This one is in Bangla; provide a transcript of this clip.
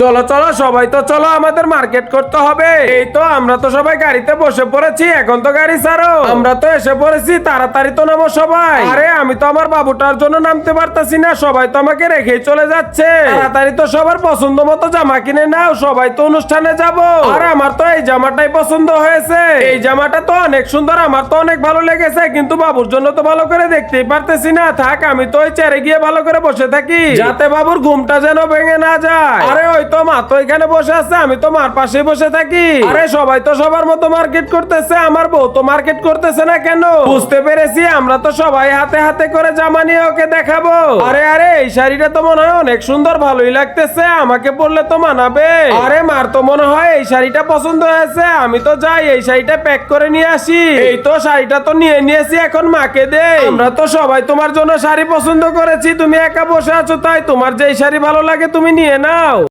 চলো চলো সবাই তো চলো, আমাদের মার্কেট করতে হবে। এই তো আমরা তো সবাই গাড়িতে বসে পড়েছি, এখন তো গাড়ি ছাড়ো। আমরা তো এসে পড়েছি, তাড়াতাড়ি তো নামো সবাই। আরে আমি তো আমার বাবুটার জন্য নামতে পারতাছি না, সবাই তো আমাকে রেখেই চলে যাচ্ছে। তাড়াতাড়ি তো সবার পছন্দ মতো জামা কিনে নাও, সবাই তো অনুষ্ঠানে যাব। আর আমার তো এই জামাটাই পছন্দ হয়েছে, এই জামাটা তো অনেক সুন্দর, আমার তো অনেক ভালো লেগেছে, কিন্তু বাবুর জন্য তো ভালো করে দেখতেই পারতেছি না। থাক, আমি তো ওই চেয়ারে গিয়ে ভালো করে বসে থাকি, যাতে বাবুর ঘুমটা যেন ভেঙে না যায়। আরে ওই তো মা তো এখানে বসে আছে, আমি তো মার পাশে বসে থাকি। আরে সবাই তো সবার মতো মার্কেট করতেছে, আমার বউ তো মার্কেট করতেছে না কেন? বুঝতে পেরেছি, আমরা তো সবাই হাতে হাতে করে জামা নিয়ে ওকে দেখাবো। আরে আরে এই শাড়িটা তো মনে হয় অনেক সুন্দর, ভালোই লাগতেছে, আমাকে পরলে তো মানাবে। আরে মার তো মনে হয় এই শাড়িটা পছন্দ হয়েছে, আমি তো যাই এই শাড়িটা প্যাক করে নিয়ে আসি। এই তো শাড়িটা তো নিয়ে নিয়েছি, এখন মাকে দে। আমরা তো সবাই তোমার জন্য শাড়ি পছন্দ করেছি, তুমি একা বসে আছো, তাই তোমার যেই শাড়ি ভালো লাগে তুমি নিয়ে নাও।